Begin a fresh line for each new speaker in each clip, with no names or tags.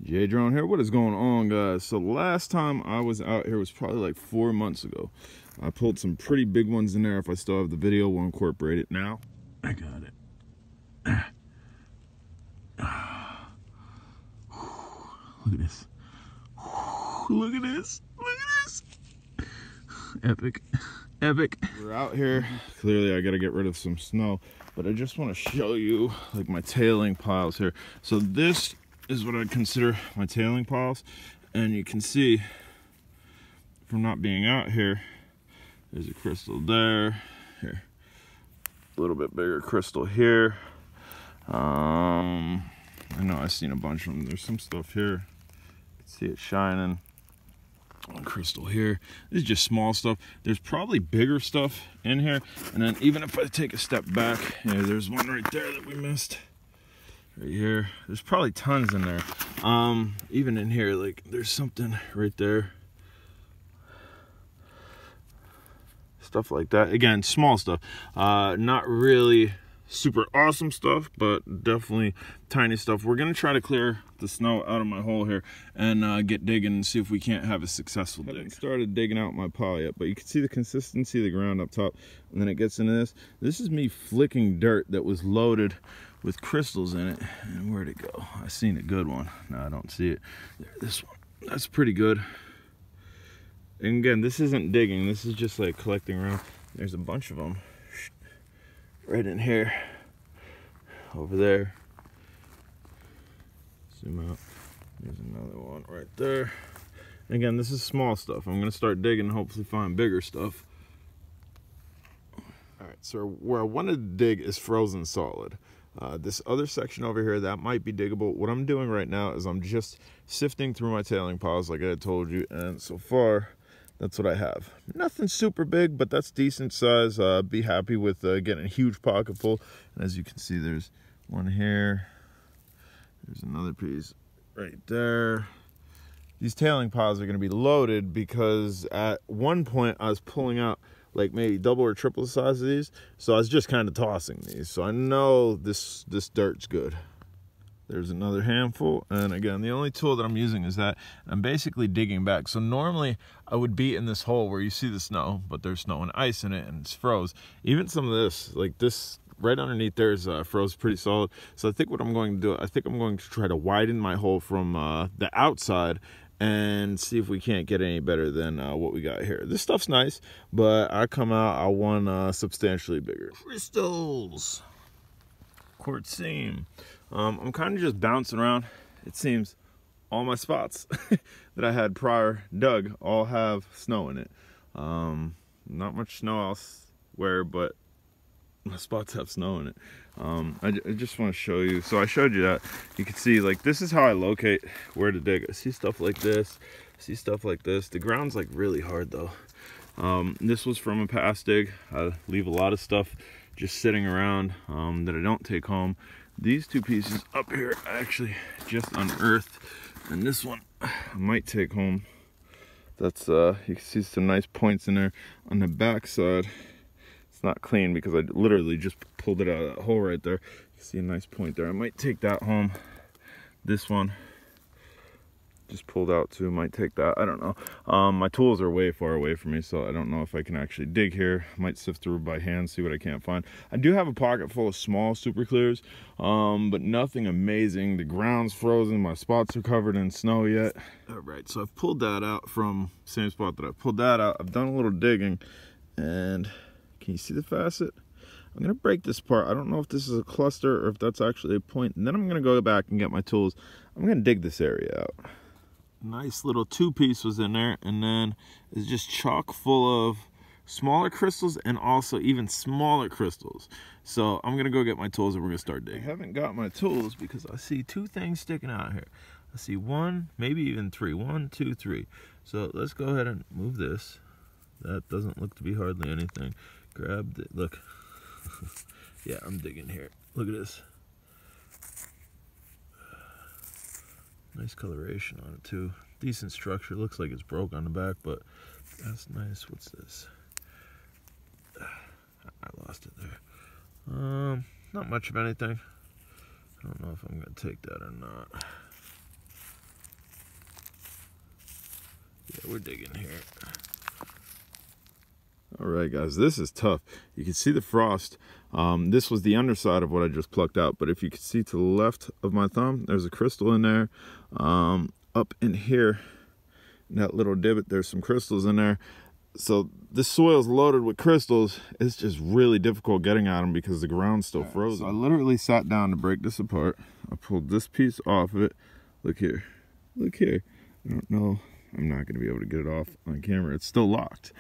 J Drone here. What is going on, guys? So last time I was out here was probably like 4 months ago. I pulled some pretty big ones in there. If I still have the video, we'll incorporate it now. I got it. Look at this. Look at this. Look at this. Epic. Epic. We're out here. Clearly I gotta get rid of some snow, but I just want to show you like my tailing piles here. So this is what I'd consider my tailing piles, and you can see from not being out here, there's a crystal there, here, a little bit bigger crystal here. I know I've seen a bunch of them. There's some stuff here, you can see it shining. One crystal here. This is just small stuff. There's probably bigger stuff in here, and then even if I take a step back, there's one right there that we missed. Right here, there's probably tons in there. Even in here, like there's something right there. Stuff like that. Again, small stuff. Not really super awesome stuff, but definitely tiny stuff. We're gonna try to clear the snow out of my hole here and get digging and see if we can't have a successful dig. I haven't started digging out my pile yet, but you can see the consistency of the ground up top, and then it gets into this. This is me flicking dirt that was loaded with crystals in it. And where'd it go? I seen a good one. No, I don't see it. There, this one. That's pretty good. And again, this isn't digging. This is just like collecting around. There's a bunch of them right in here, over there. Zoom out. There's another one right there. And again, this is small stuff. I'm gonna start digging and hopefully find bigger stuff. All right, so where I wanted to dig is frozen solid. This other section over here, that might be diggable. What I'm doing right now is I'm just sifting through my tailing piles like I had told you, and so far, that's what I have. Nothing super big, but that's decent size. Be happy with getting a huge pocket full. And as you can see, there's one here. There's another piece right there. These tailing piles are gonna be loaded because at one point I was pulling out like maybe double or triple the size of these, so I was just kind of tossing these. So I know this dirt's good. There's another handful, and again, the only tool that I'm using is that. I'm basically digging back. So normally I would be in this hole where you see the snow, but there's snow and ice in it, and it's froze. Even some of this, like this right underneath there is froze pretty solid. So I think what I'm going to do, I think I'm going to try to widen my hole from the outside and see if we can't get any better than what we got here. This stuff's nice, but I come out, I want substantially bigger. Crystals, quartz seam. I'm kind of just bouncing around. It seems all my spots that I had prior dug all have snow in it. Not much snow elsewhere, but my spots have snow in it. I just want to show you. So I showed you that. You can see, like, this is how I locate where to dig. I see stuff like this. I see stuff like this. The ground's like really hard though. This was from a past dig. I leave a lot of stuff just sitting around that I don't take home. These two pieces up here I actually just unearthed, and this one I might take home. That's you can see some nice points in there on the back side. It's not clean because I literally just pulled it out of that hole right there. You can see a nice point there. I might take that home. This one just pulled out too, might take that. I don't know. My tools are way far away from me, so I don't know if I can actually dig here. Might sift through by hand, see what I can't find. I do have a pocket full of small super clears, but nothing amazing. The ground's frozen, my spots are covered in snow yet. All right, so I've pulled that out from the same spot that I pulled that out. I've done a little digging, and can you see the facet? I'm gonna break this apart. I don't know if this is a cluster or if that's actually a point, and then I'm gonna go back and get my tools. I'm gonna dig this area out. Nice little two-piece was in there, and then it's just chock full of smaller crystals and also even smaller crystals. So I'm gonna go get my tools and we're gonna start digging. I haven't got my tools because I see two things sticking out here. I see one, maybe even three. 1, 2, 3. So let's go ahead and move this. That doesn't look to be hardly anything. Grab it, look. Yeah, I'm digging here. Look at this. Nice coloration on it too. Decent structure. Looks like it's broke on the back, but that's nice. What's this? I lost it there. Not much of anything. I don't know if I'm gonna take that or not. So we're digging here. All right, guys, this is tough. You can see the frost. This was the underside of what I just plucked out, but if you can see to the left of my thumb, there's a crystal in there. Up in here, in that little divot, there's some crystals in there. So this soil is loaded with crystals. It's just really difficult getting at them because the ground's still frozen. So I literally sat down to break this apart. I pulled this piece off of it. Look here. Look here. I don't know. I'm not going to be able to get it off on camera. It's still locked.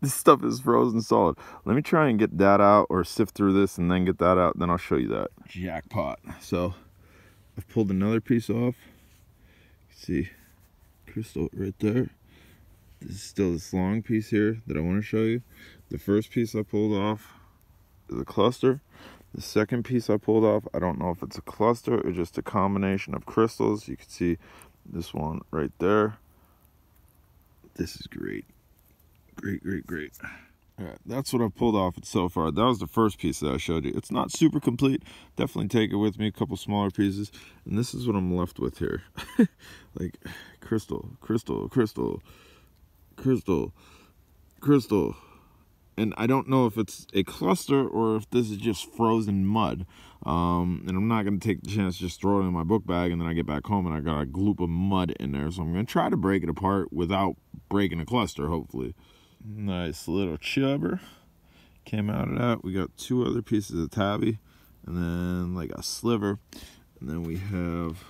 This stuff is frozen solid. Let me try and get that out or sift through this and then get that out. Then I'll show you that. Jackpot. So I've pulled another piece off. See, crystal right there. This is still this long piece here that I want to show you. The first piece I pulled off is a cluster. The second piece I pulled off, I don't know if it's a cluster or just a combination of crystals. You can see this one right there. This is great. Great, great, great. All right, that's what I've pulled off it so far. That was the first piece that I showed you. It's not super complete. Definitely take it with me, a couple smaller pieces. And this is what I'm left with here. Like crystal, crystal, crystal, crystal, crystal. And I don't know if it's a cluster or if this is just frozen mud. And I'm not going to take the chance to just throw it in my book bag and then I get back home and I got a gloop of mud in there. So I'm going to try to break it apart without breaking a cluster, hopefully. Nice little chubber. Came out of that. We got two other pieces of tabby and then like a sliver. And then we have,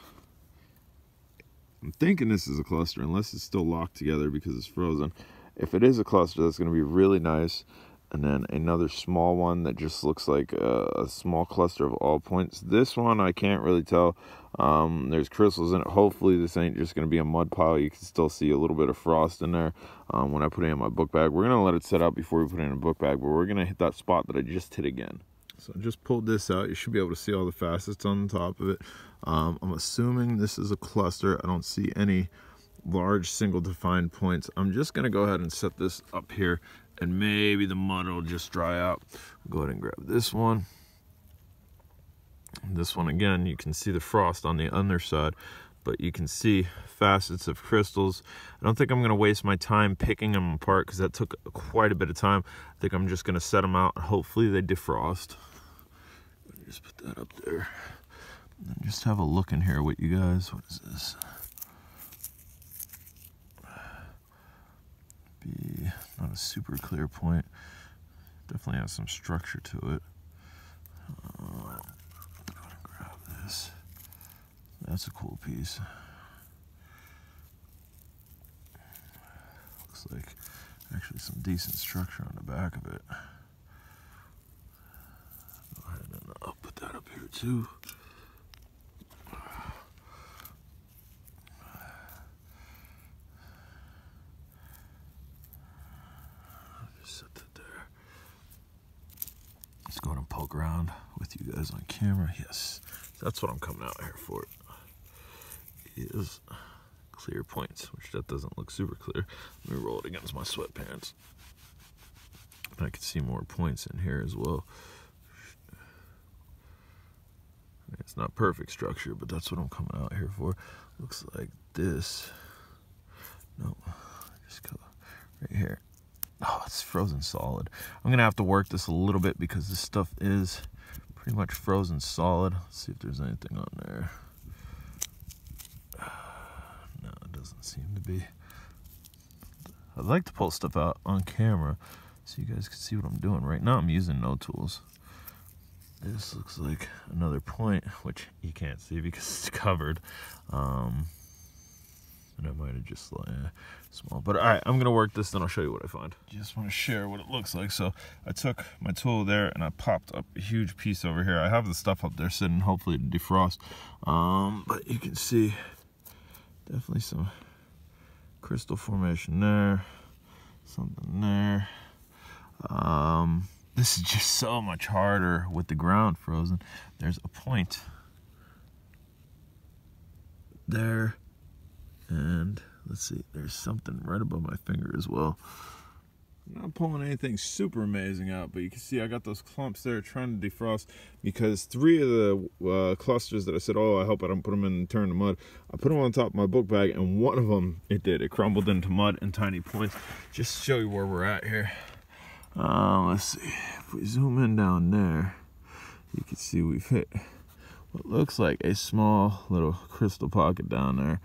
I'm thinking this is a cluster unless it's still locked together because it's frozen. If it is a cluster, that's going to be really nice. And then another small one that just looks like a small cluster of all points. This one, I can't really tell. There's crystals in it. Hopefully, this ain't just going to be a mud pile. You can still see a little bit of frost in there when I put it in my book bag. We're going to let it set out before we put it in a book bag, but we're going to hit that spot that I just hit again. So I just pulled this out. You should be able to see all the facets on the top of it. I'm assuming this is a cluster. I don't see any large single defined points. I'm just going to go ahead and set this up here and maybe the mud will just dry out. Go ahead and grab this one. This one again, you can see the frost on the underside, but you can see facets of crystals. I don't think I'm going to waste my time picking them apart because that took quite a bit of time. I think I'm just going to set them out and hopefully they defrost. Just put that up there. And just have a look in here with you guys. What is this? Be not a super clear point. Definitely has some structure to it. Go ahead and grab this. That's a cool piece. Looks like actually some decent structure on the back of it. Go ahead and I'll put that up here too. Set that there. Let's go ahead and poke around with you guys on camera. Yes, that's what I'm coming out here for. Is clear points, which that doesn't look super clear. Let me roll it against my sweatpants. I can see more points in here as well. It's not perfect structure, but that's what I'm coming out here for. Looks like this. No, just go right here. Oh, it's frozen solid. I'm gonna have to work this a little bit because this stuff is pretty much frozen solid. Let's see if there's anything on there. No, it doesn't seem to be. I'd like to pull stuff out on camera so you guys can see what I'm doing. Right now I'm using no tools. This looks like another point, which you can't see because it's covered. And I might have just small, but all right, I'm gonna work this, then I'll show you what I find. Just want to share what it looks like. So I took my tool there and I popped up a huge piece over here. I have the stuff up there sitting, hopefully to defrost. But you can see definitely some crystal formation there, something there. This is just so much harder with the ground frozen. There's a point there. And let's see, there's something right above my finger as well. I'm not pulling anything super amazing out, but you can see I got those clumps there trying to defrost, because 3 of the clusters that I said, oh, I hope I don't put them in and turn to mud, I put them on top of my book bag, and one of them, it did. It crumbled into mud in tiny points. Just to show you where we're at here. Let's see. If we zoom in down there, you can see we've hit what looks like a small little crystal pocket down there.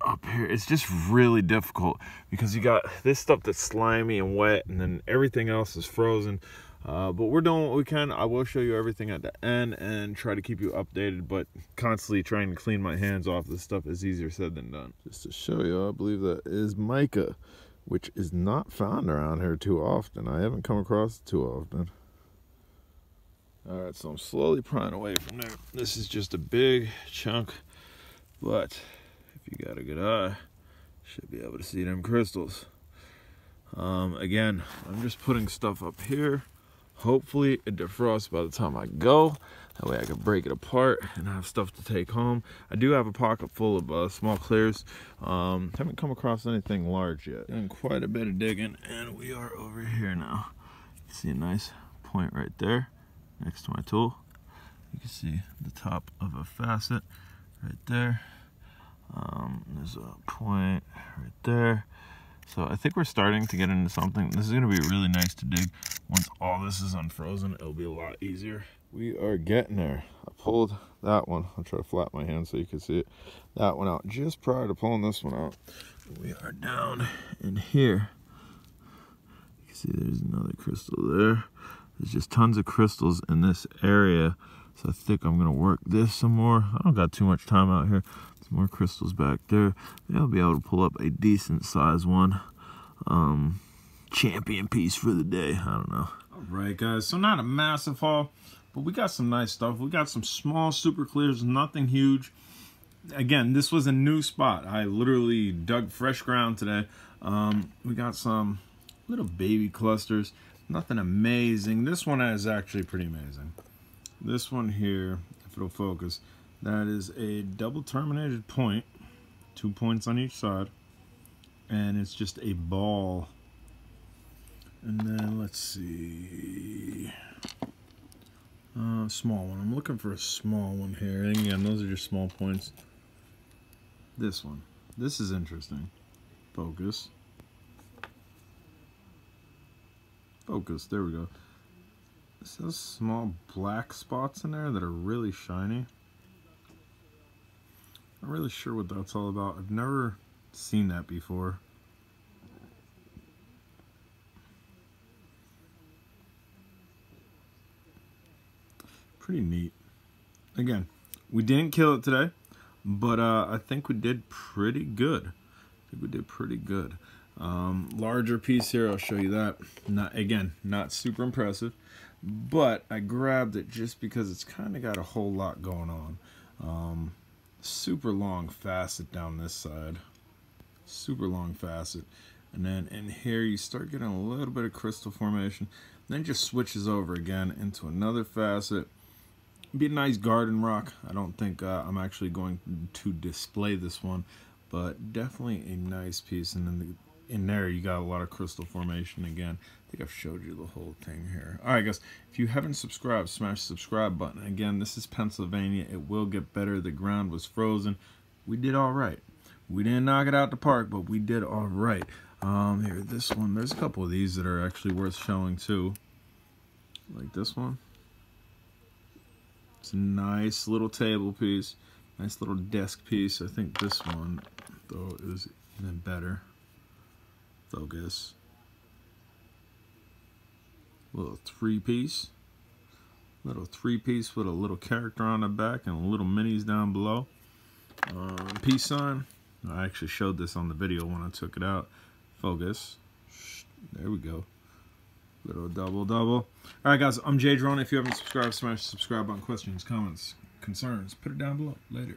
Up here, it's just really difficult because you got this stuff that's slimy and wet, and then everything else is frozen. But we're doing what we can. I will show you everything at the end and try to keep you updated, but constantly trying to clean my hands off this stuff is easier said than done. Just to show you, I believe that is mica, which is not found around here too often. I haven't come across it too often. All right, so I'm slowly prying away from there. This is just a big chunk, but if you got a good eye, should be able to see them crystals. Again, I'm just putting stuff up here. Hopefully it defrosts by the time I go. That way I can break it apart and have stuff to take home. I do have a pocket full of small clears. Haven't come across anything large yet. Done quite a bit of digging, and we are over here now. You can see a nice point right there next to my tool. You can see the top of a facet right there. There's a point right there. So I think we're starting to get into something. This is going to be really nice to dig. Once all this is unfrozen, it'll be a lot easier. We are getting there. I pulled that one. I'll try to flat my hand so you can see it. That one out just prior to pulling this one out. We are down in here. You can see there's another crystal there. There's just tons of crystals in this area. So I think I'm going to work this some more. I don't got too much time out here. Some more crystals back there. Maybe I'll be able to pull up a decent size one. Champion piece for the day. I don't know. All right, guys. So not a massive haul, but we got some nice stuff. We got some small super clears, nothing huge. Again, this was a new spot. I literally dug fresh ground today. We got some little baby clusters. Nothing amazing. This one is actually pretty amazing. This one here, if it'll focus, that is a double terminated point, 2 points on each side, and it's just a ball. And then let's see, small one. I'm looking for a small one here. And again, those are just small points. This one, this is interesting. Focus. Focus, there we go. This has small black spots in there that are really shiny. Not really sure what that's all about. I've never seen that before. Pretty neat. Again, we didn't kill it today, but I think we did pretty good. Larger piece here, I'll show you that. Not super impressive, but I grabbed it just because it's kind of got a whole lot going on. Super long facet down this side, super long facet, and then in here you start getting a little bit of crystal formation, then it just switches over again into another facet. Be a nice garden rock. I don't think I'm actually going to display this one, but definitely a nice piece. And then in there you got a lot of crystal formation again. I think I've showed you the whole thing here. All right, guys, if you haven't subscribed, smash the subscribe button. Again, this is Pennsylvania. It will get better. The ground was frozen. We did all right. We didn't knock it out the park, but we did all right. Here, this one, there's a couple of these that are actually worth showing too. Like this one. It's a nice little table piece, nice little desk piece. I think this one, though, is even better. Focus. Little three-piece with a little character on the back and little minis down below. Peace sign. I actually showed this on the video when I took it out. Focus. There we go. Little double. All right, guys, I'm Jay Drone. If you haven't subscribed, smash the subscribe button. Questions, comments, concerns, put it down below. Later.